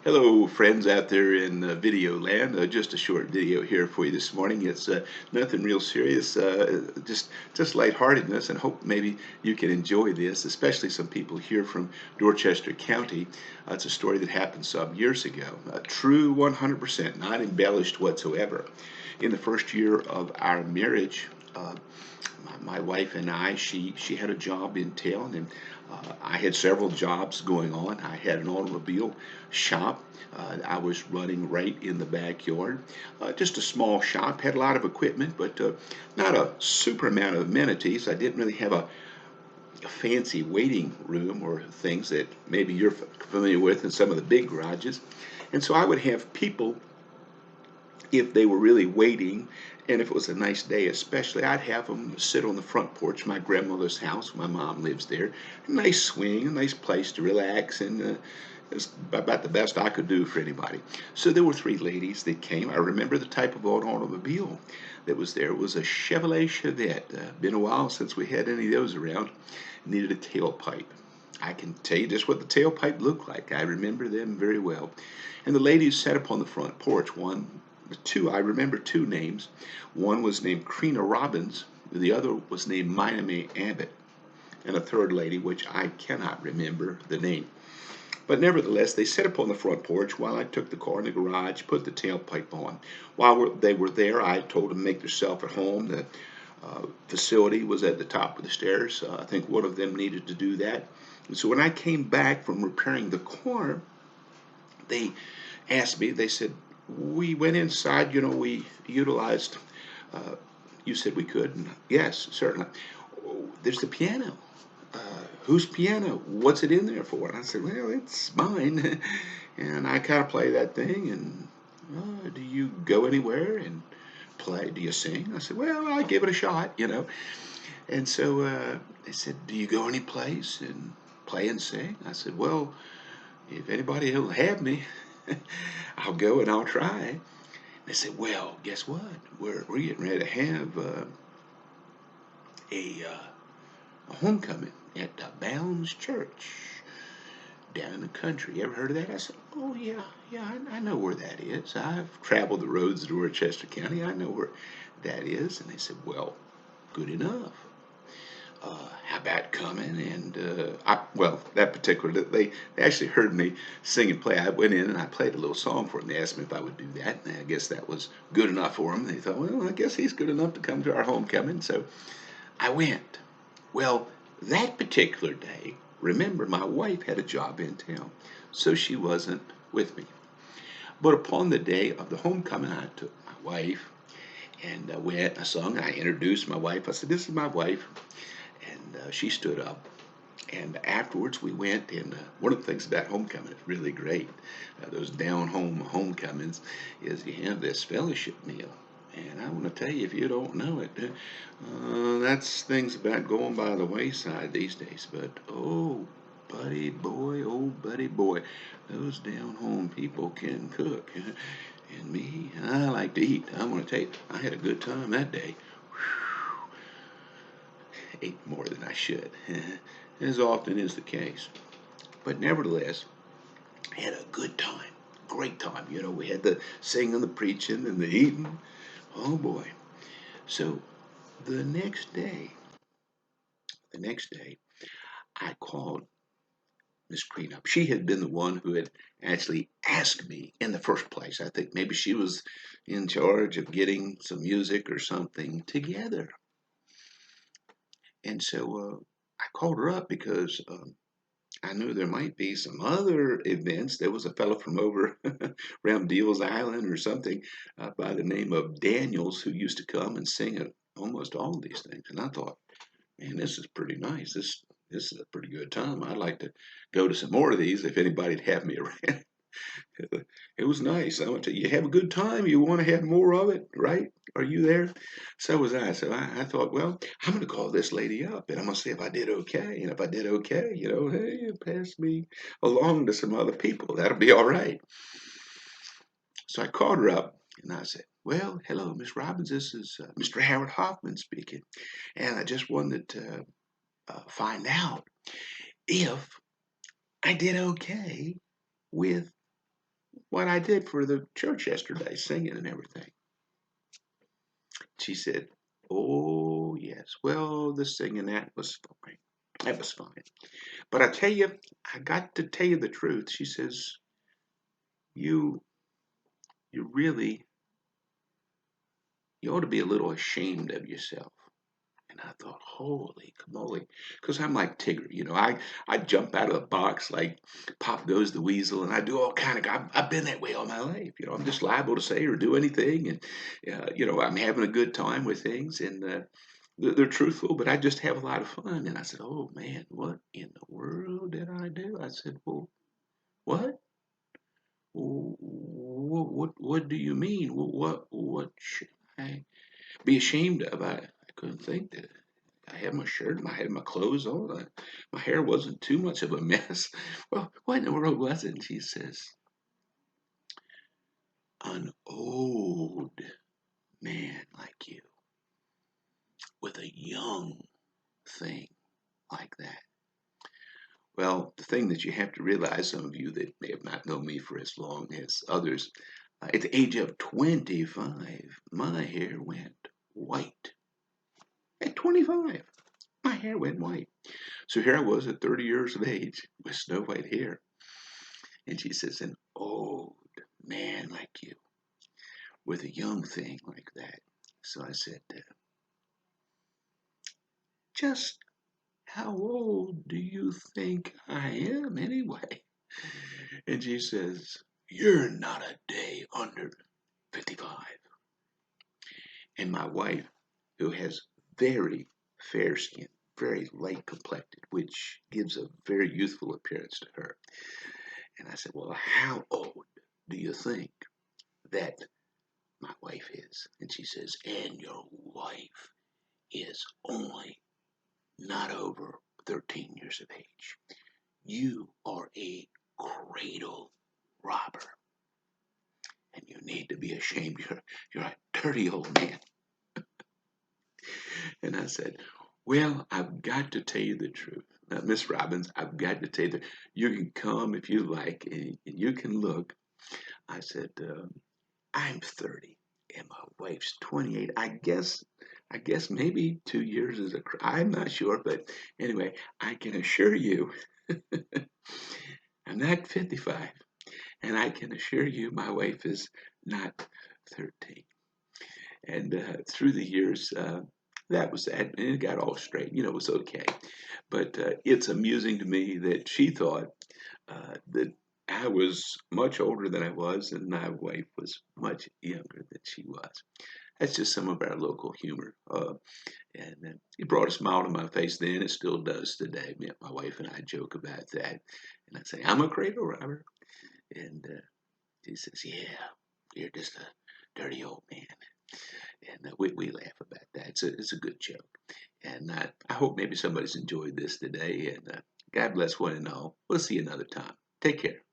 Hello, friends out there in video land. Just a short video here for you this morning. It's nothing real serious, just lightheartedness, and hope maybe you can enjoy this, especially some people here from Dorchester County. It's a story that happened some years ago. True 100%, not embellished whatsoever. In the first year of our marriage, my wife and I, she had a job in town, and I had several jobs going on. I had an automobile shop. I was running right in the backyard. Just a small shop, had a lot of equipment, but not a super amount of amenities. I didn't really have a fancy waiting room or things that maybe you're familiar with in some of the big garages. And so I would have people, if they were really waiting, and if it was a nice day especially, I'd have them sit on the front porch of my grandmother's house. My mom lives there. A nice swing, a nice place to relax, and it was about the best I could do for anybody. So there were three ladies that came. I remember the type of automobile that was there. It was a Chevrolet Chevette. Been a while since we had any of those around. Needed a tailpipe. I can tell you just what the tailpipe looked like. I remember them very well. And the ladies sat up on the front porch. I remember two names. One was named Krina Robbins. The other was named Mina Mae Abbott. And a third lady, which I cannot remember the name. But nevertheless, they sat up on the front porch while I took the car in the garage, put the tailpipe on. While they were there, I told them to make themselves at home. The facility was at the top of the stairs. I think one of them needed to do that. And so when I came back from repairing the car, they asked me, they said, we went inside, we utilized, uh, you said we could. And yes, certainly. There's the piano. Whose piano? What's it in there for? And I said, well, it's mine. And I kind of play that thing. And do you go anywhere and play? Do you sing? I said, well, I give it a shot. And so they said, do you go any place and play and sing? I said, well, if anybody will have me, I'll go and I'll try. They said, well, guess what? We're getting ready to have a homecoming at Bounds Church down in the country. You ever heard of that? I said, oh, yeah, yeah, I know where that is. I've traveled the roads of Dorchester County. I know where that is. And they said, well, good enough. How about coming? And that particular, they actually heard me sing and play. I went in and I played a little song for them. They asked me if I would do that, and I guess that was good enough for them. They thought, well, I guess he's good enough to come to our homecoming. So I went. Well, that particular day, remember, my wife had a job in town, so she wasn't with me. But upon the day of the homecoming, I took my wife and went. I sung. I introduced my wife. I said, "This is my wife," and she stood up. And afterwards, we went. And one of the things about homecoming is really great. Those down home homecomings is you have this fellowship meal. And I want to tell you, if you don't know it, that's things about going by the wayside these days. But oh buddy boy, those down home people can cook. And me, I like to eat. I want to tell you, I had a good time that day. Ate more than I should, as often is the case. But nevertheless, I had a good time, great time. We had the singing, the preaching, and the eating. Oh boy. So the next day, the next day, I called Miss Green up. She had been the one who had actually asked me in the first place. I think maybe she was in charge of getting some music or something together. And so I called her up because I knew there might be some other events. There was a fellow from over around Deals Island or something by the name of Daniels who used to come and sing at almost all of these things. And I thought, man, this is pretty nice. This is a pretty good time. I'd like to go to some more of these if anybody'd have me around. It was nice. I want to. You have a good time. You want to have more of it, right? Are you there? So was I. So I thought, well, I'm going to call this lady up and I'm going to see if I did okay. And if I did okay, hey, pass me along to some other people. That'll be all right. So I called her up and I said, well, hello, Miss Robbins. This is Mr. Howard Hoffman speaking. And I just wanted to find out if I did okay with what I did for the church yesterday, singing and everything. She said, oh, yes. Well, the singing, that was fine. That was fine. But I tell you, I got to tell you the truth. She says, you, you really, you ought to be a little ashamed of yourself. And I thought, holy camole, because I'm like Tigger, I jump out of the box like Pop Goes the Weasel, and I do all kind of. I've been that way all my life, I'm just liable to say or do anything, and I'm having a good time with things, and they're truthful, but I just have a lot of fun. And I said, oh man, what in the world did I do? I said, well, what? What do you mean? What should I be ashamed of? I couldn't think that. I had my shirt, I had my clothes on. My hair wasn't too much of a mess. Well, what in the world was it? And she says, an old man like you with a young thing like that. Well, the thing that you have to realize, some of you that may have not known me for as long as others, at the age of 25, my hair went white. At 25, my hair went white. So here I was at 30 years of age with snow white hair. And she says, an old man like you with a young thing like that. So I said, just how old do you think I am anyway? And she says, you're not a day under 55. And my wife, who has very fair skin, very light complected, which gives a very youthful appearance to her. And I said, well, how old do you think that my wife is? And she says, and your wife is only not over 13 years of age. You are a cradle robber. And you need to be ashamed. You're a dirty old man. And I said, well, I've got to tell you the truth. Now, Miss Robbins, I've got to tell you that you can come if you like and you can look. I said, I'm 30 and my wife's 28. I guess maybe 2 years is I'm not sure, but anyway, I can assure you I'm not 55, and I can assure you my wife is not 13. And through the years, that was that, and it got all straight. It was okay. But it's amusing to me that she thought that I was much older than I was, and my wife was much younger than she was. That's just some of our local humor. And it brought a smile to my face then. It still does today. My wife and I joke about that. And I say, I'm a cradle robber. And she says, yeah, you're just a dirty old man. And we laugh about that. It's a good joke. And I hope maybe somebody's enjoyed this today. And God bless one and all. We'll see you another time. Take care.